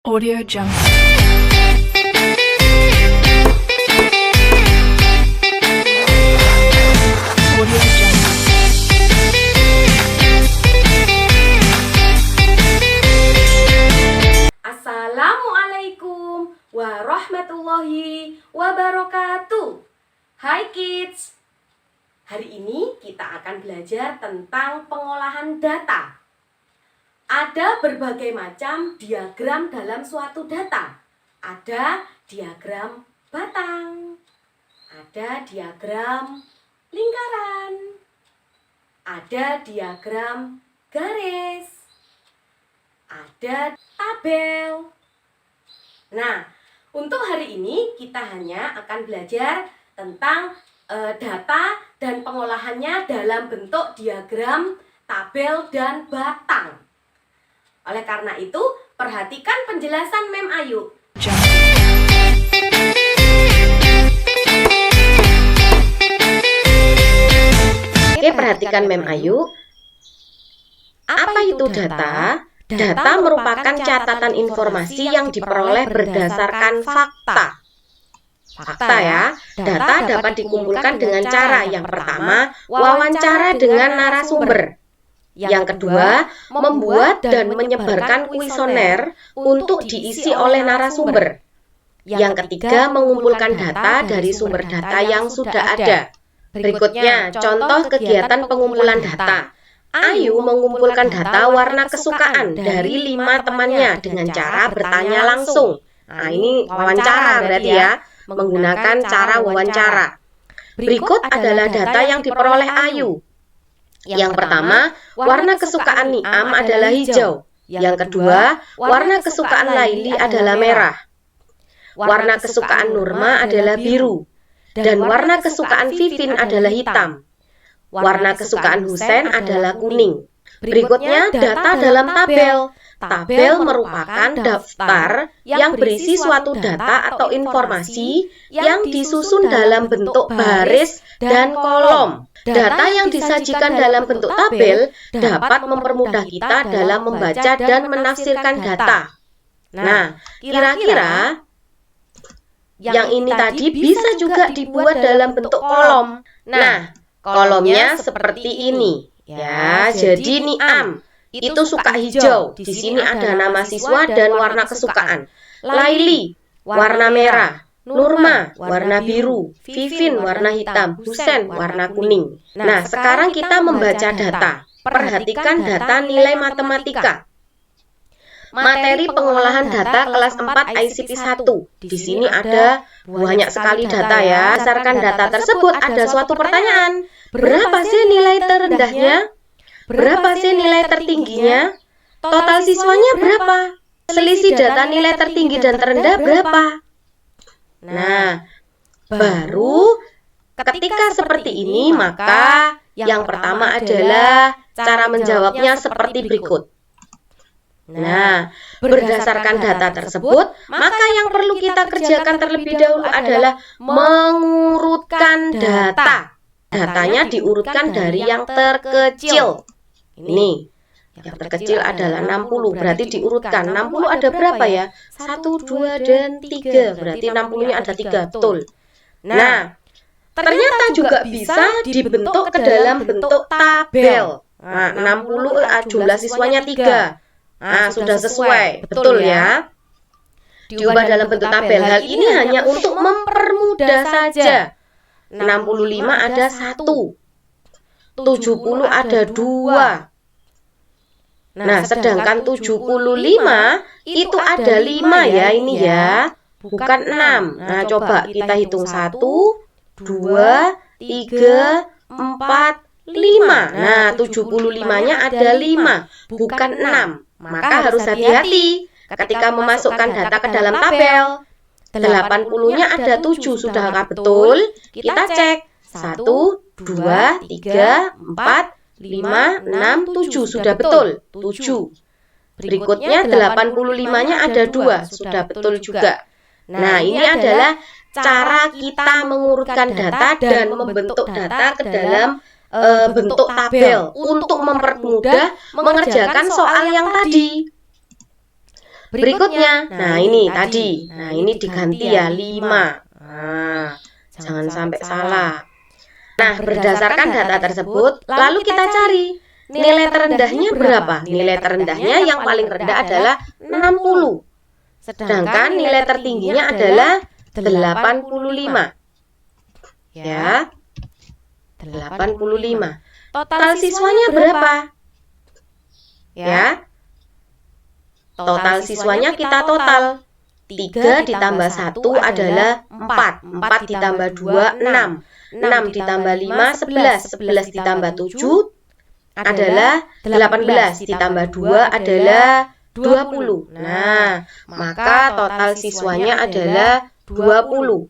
Audio Jungle. Audio Jungle. Assalamualaikum warahmatullahi wabarakatuh. Hai kids. Hari ini kita akan belajar tentang pengolahan data. Ada berbagai macam diagram dalam suatu data. Ada diagram batang, ada diagram lingkaran, ada diagram garis, ada tabel. Nah, untuk hari ini kita hanya akan belajar tentang data dan pengolahannya dalam bentuk diagram, tabel, dan batang. Oleh karena itu, perhatikan penjelasan Mem Ayu. Oke, perhatikan Mem Ayu. Apa itu data? Data merupakan catatan informasi yang diperoleh berdasarkan fakta. Fakta ya, data dapat dikumpulkan dengan cara yang pertama, wawancara dengan narasumber. Yang kedua, membuat dan menyebarkan kuesioner untuk diisi oleh narasumber. Yang ketiga, mengumpulkan data dari sumber data yang sudah ada. Berikutnya, contoh kegiatan pengumpulan data. Ayu mengumpulkan data warna kesukaan dari 5 temannya dengan cara bertanya langsung. Nah, ini wawancara berarti ya, menggunakan cara wawancara. Berikut adalah data yang diperoleh Ayu. Yang pertama, warna kesukaan Niam adalah hijau. Yang kedua, warna kesukaan Laili adalah merah. Warna kesukaan Nurma adalah biru. Dan warna kesukaan Vivin adalah hitam. Warna kesukaan Husein adalah kuning. Berikutnya, data dalam tabel. Tabel merupakan daftar yang berisi suatu data atau informasi yang disusun dalam bentuk baris dan kolom. Data yang disajikan dalam bentuk tabel dapat mempermudah kita dalam membaca dan menafsirkan data. Nah, kira-kira yang ini tadi bisa juga dibuat dalam bentuk kolom. Nah, kolomnya seperti ini. Ya, jadi Niam itu suka hijau. Di sini ada nama siswa dan warna kesukaan. Laili warna merah. Nurma warna biru, Vivin warna hitam, Husein warna kuning. Nah, sekarang kita membaca data. Perhatikan data nilai matematika. Materi pengolahan data kelas 4 ICT 1. Di sini ada banyak sekali data ya. Berdasarkan data tersebut ada suatu pertanyaan. Berapa sih nilai terendahnya? Berapa sih nilai tertingginya? Total siswanya berapa? Selisih data nilai tertinggi dan terendah berapa? Nah, baru ketika seperti ini, maka yang pertama adalah cara menjawabnya seperti berikut. Nah, berdasarkan data tersebut, maka yang perlu kita kerjakan terlebih dahulu adalah mengurutkan data. Datanya diurutkan dari yang terkecil. Ini. Yang terkecil adalah 60, berarti diurutkan. 60 ada berapa ya? 1, 2, dan 3. Berarti 60-nya ada 3, betul. Nah, ternyata juga bisa dibentuk ke dalam bentuk tabel. Nah, 60 jumlah siswanya 3. Nah, sudah sesuai, betul ya. Diubah dalam bentuk tabel. Hal ini hanya untuk mempermudah saja. 65 ada 1. 70 ada 2. Nah, sedangkan 75 itu ada 5 ya ini ya, bukan 6. Nah, coba kita hitung 1, 2, 3, 4, 5. Nah, 75-nya ada 5, bukan 6. Maka harus hati-hati ketika memasukkan data ke dalam tabel. 80-nya ada 7, sudahkah betul? Kita cek. 1, 2, 3, 4, 5, 6, 7, sudah betul, 7. Berikutnya 85-nya ada 2, sudah betul juga. Nah, ini adalah cara kita mengurutkan data dan membentuk data ke dalam bentuk tabel untuk mempermudah mengerjakan soal yang tadi. Berikutnya, nah ini tadi. Nah, ini diganti ya 5. Nah, jangan sampai salah. Nah, berdasarkan data tersebut, lalu kita cari nilai terendahnya berapa? Nilai terendahnya yang paling rendah adalah 60. Sedangkan nilai tertingginya adalah 85. Ya, 85. Total siswanya berapa? Ya, total siswanya kita total. 3 ditambah 1 adalah 4. 4 ditambah 2, 6. 6 ditambah 5, 11. 11 ditambah 7 adalah 18. Ditambah 2 adalah 20. Nah, maka total siswanya adalah 20.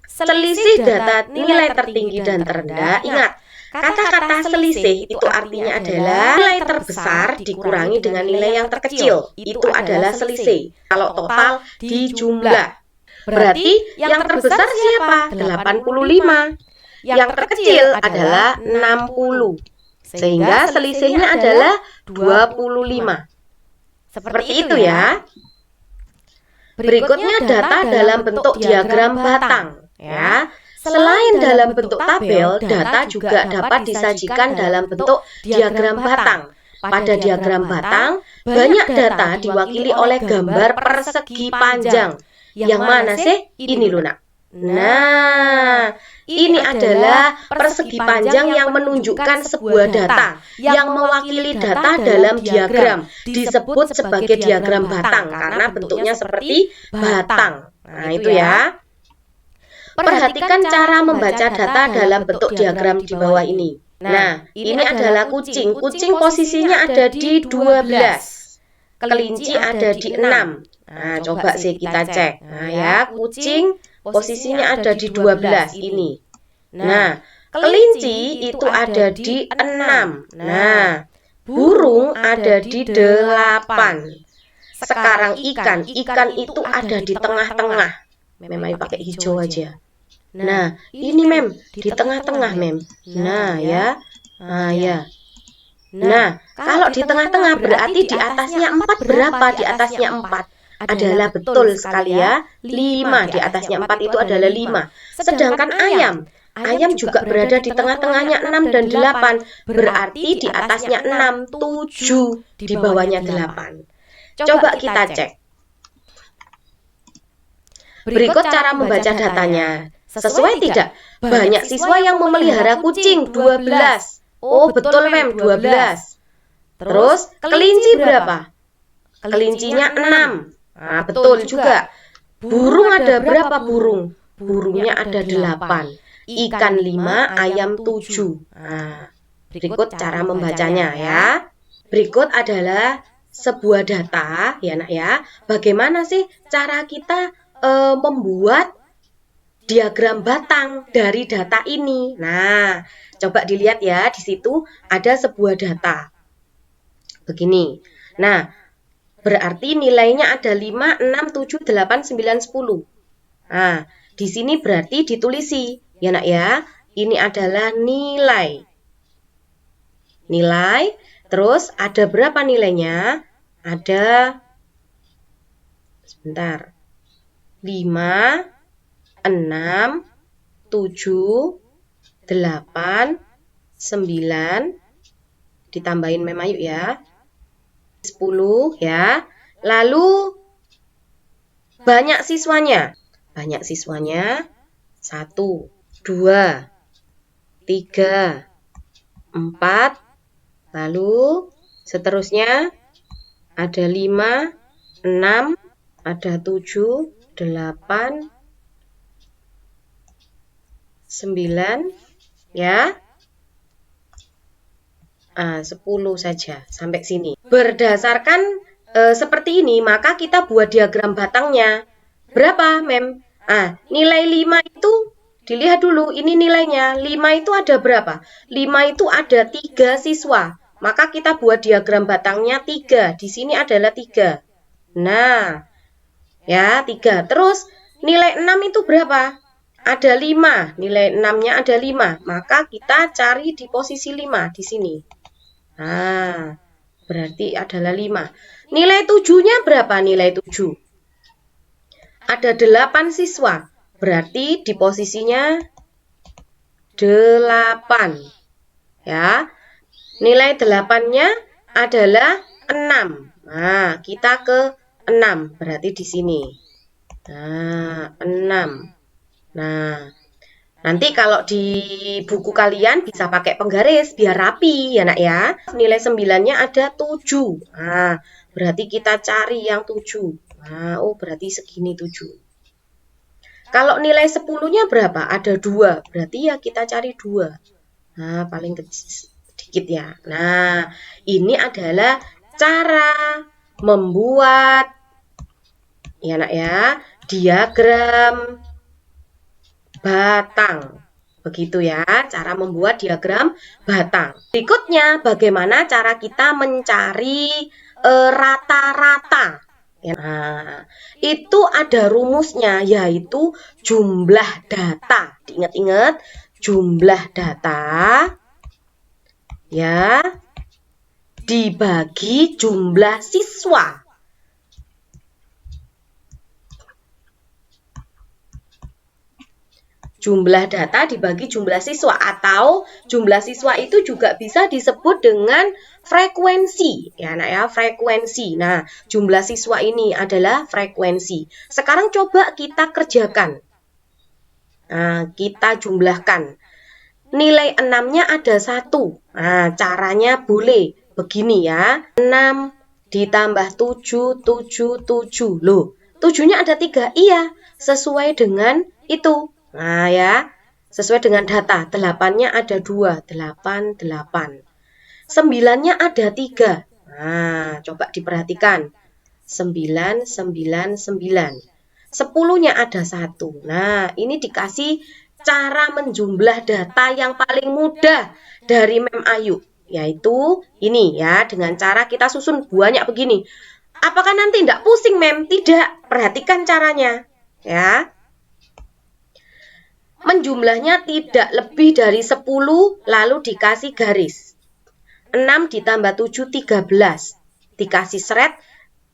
Selisih data nilai tertinggi dan terendah. Ingat, kata-kata selisih itu artinya adalah nilai terbesar dikurangi dengan nilai yang terkecil. Itu adalah selisih. Kalau total dijumlah. Berarti yang terbesar siapa? 85. Yang terkecil adalah 60. Sehingga selisihnya adalah 25. Seperti itu ya. Berikutnya data dalam bentuk diagram batang. Ya, selain dalam bentuk tabel, data juga dapat disajikan dalam bentuk diagram batang. Pada diagram batang, banyak data diwakili oleh gambar persegi panjang. Yang mana sih? Ini Luna. Nah, ini adalah persegi panjang yang menunjukkan sebuah data yang mewakili data dalam diagram. Disebut sebagai diagram batang karena bentuknya seperti batang. Nah, itu ya. Perhatikan cara membaca data dalam bentuk diagram di bawah ini. Nah, ini adalah kucing. Kucing posisinya ada di 12. Kelinci ada di 6. Nah, coba sih kita cek. Nah ya, kucing posisinya ada di 12 ini. Nah, kelinci itu ada di 6. Nah, burung ada di 8. Sekarang ikan itu ada di tengah-tengah. Memang pakai hijau aja. Nah, ini Mem, di tengah-tengah Mem. Nah ya. Nah ya. Nah, kalau di tengah-tengah berarti di atasnya 4 berapa? Di atasnya 4 adalah betul sekali ya. 5 di atasnya 4 itu adalah 5. Sedangkan ayam juga berada di tengah-tengahnya 6 dan 8. Berarti di atasnya 6, 7, di bawahnya 8. Coba kita cek. Berikut cara membaca datanya. Sesuai tidak? Banyak siswa yang memelihara kucing, 12. Oh, betul Mem, 12. Terus, kelinci berapa? Kelincinya 6. Nah, betul juga. Burung ada berapa burung? Burungnya ada 8. Ikan 5, ayam 7. Nah, berikut cara membacanya ya. Berikut adalah sebuah data, ya nak ya. Bagaimana sih cara kita membuat diagram batang dari data ini? Nah, coba dilihat ya, di situ ada sebuah data. Begini. Nah, berarti nilainya ada 5, 6, 7, 8, 9, 10. Nah, di sini berarti ditulisi. Ya nak ya, ini adalah nilai. Nilai, terus ada berapa nilainya? Ada, sebentar, 5, 6, 7, 8, 9, ditambahin Mem Ayu ya, 10 ya. Lalu banyak siswanya. Banyak siswanya 1, 2, 3, 4. Lalu seterusnya ada 5, 6, ada 7, 8, 9 ya. 10 saja sampai sini. Berdasarkan seperti ini, maka kita buat diagram batangnya. Berapa, Mem? Nilai 5 itu dilihat dulu, ini nilainya. 5 itu ada berapa? 5 itu ada 3 siswa. Maka kita buat diagram batangnya 3. Di sini adalah 3. Nah, ya 3. Terus nilai 6 itu berapa? Ada 5. Nilai 6-nya ada 5. Maka kita cari di posisi 5 di sini. Nah, berarti adalah 5. Nilai 7-nya berapa nilai 7? Ada 8 siswa. Berarti di posisinya 8. Ya. Nilai 8-nya adalah 6. Nah, kita ke 6. Berarti di sini. Nah, 6. Nah, nanti kalau di buku kalian bisa pakai penggaris biar rapi ya nak ya. Nilai 9-nya ada 7. Nah, berarti kita cari yang 7. Nah, oh berarti segini 7. Kalau nilai 10-nya berapa? Ada 2. Berarti ya kita cari 2. Nah, paling sedikit ya. Nah, ini adalah cara membuat ya nak ya, diagram batang. Begitu ya, cara membuat diagram batang. Berikutnya, bagaimana cara kita mencari rata-rata. Nah, itu ada rumusnya, yaitu jumlah data. Ingat-ingat, jumlah data ya dibagi jumlah siswa. Jumlah data dibagi jumlah siswa, atau jumlah siswa itu juga bisa disebut dengan frekuensi. Ya, nak ya, frekuensi. Nah, jumlah siswa ini adalah frekuensi. Sekarang coba kita kerjakan. Nah, kita jumlahkan. Nilai 6-nya ada 1. Nah, caranya boleh begini ya. 6 ditambah 7, 7, 7. Loh, 7-nya ada 3. Iya, sesuai dengan itu. Nah ya, sesuai dengan data. 8-nya ada 2, 8, 8. 9-nya ada 3. Nah, coba diperhatikan. 9, 9, 9. 10-nya ada 1. Nah, ini dikasih cara menjumlah data yang paling mudah dari Mem Ayu. Yaitu ini ya, dengan cara kita susun banyak begini. Apakah nanti tidak pusing Mem? Tidak, perhatikan caranya. Ya. Menjumlahnya tidak lebih dari 10 lalu dikasih garis. 6 ditambah 7, 13. Dikasih seret,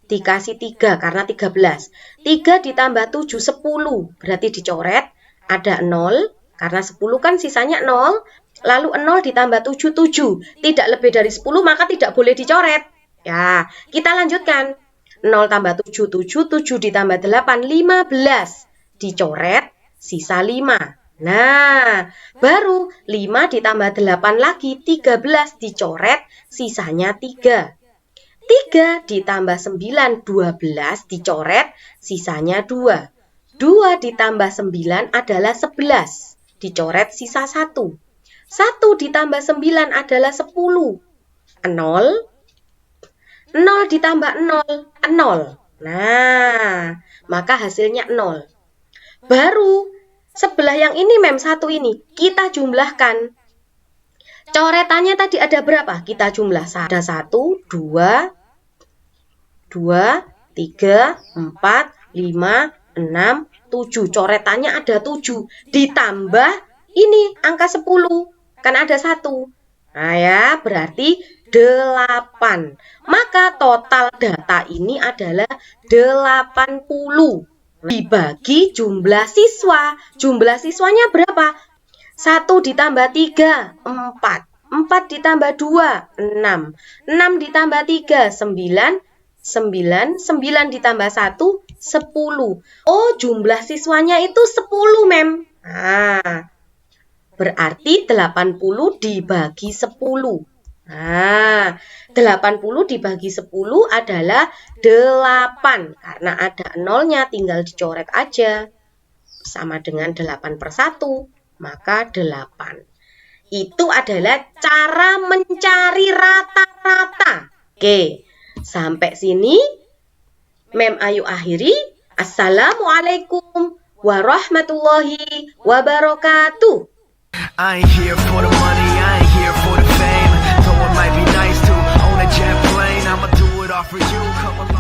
dikasih 3 karena 13. 3 ditambah 7, 10. Berarti dicoret, ada 0. Karena 10 kan sisanya 0. Lalu 0 ditambah 7, 7. Tidak lebih dari 10 maka tidak boleh dicoret. Ya, kita lanjutkan. 0 tambah 7, 7. 7 ditambah 8, 15. Dicoret, sisa 5. Nah, baru 5 ditambah 8 lagi, 13 dicoret, sisanya 3. 3 ditambah 9, 12 dicoret, sisanya 2. 2 ditambah 9 adalah 11, dicoret sisa 1. 1 ditambah 9 adalah 10. 0. 0 ditambah 0, 0. Nah, maka hasilnya 0. Baru sebelah yang ini Mem, 1 ini, kita jumlahkan. Coretannya tadi ada berapa? Kita jumlah. Ada 1, 2, 3, 4, 5, 6, 7. Coretannya ada 7. Ditambah ini angka 10. Kan ada 1. Nah ya, berarti 8. Maka total data ini adalah 80. Dibagi jumlah siswa. Jumlah siswanya berapa? 1 ditambah 3, 4. 4 ditambah 2, 6. 6 ditambah 3, 9. 9. 9 ditambah 1, 10. Oh, jumlah siswanya itu 10, Mem. Nah, berarti 80 dibagi 10. Nah, 80 dibagi 10 adalah 8. Karena ada nolnya tinggal dicoret aja. Sama dengan 8/1, maka 8. Itu adalah cara mencari rata-rata. Oke, sampai sini Mem Ayu akhiri. Assalamualaikum warahmatullahi wabarakatuh. I ain't here for the money, I ain't here for the fame. Though it might be nice to own a jet plane, I'ma do it all for you. Come along.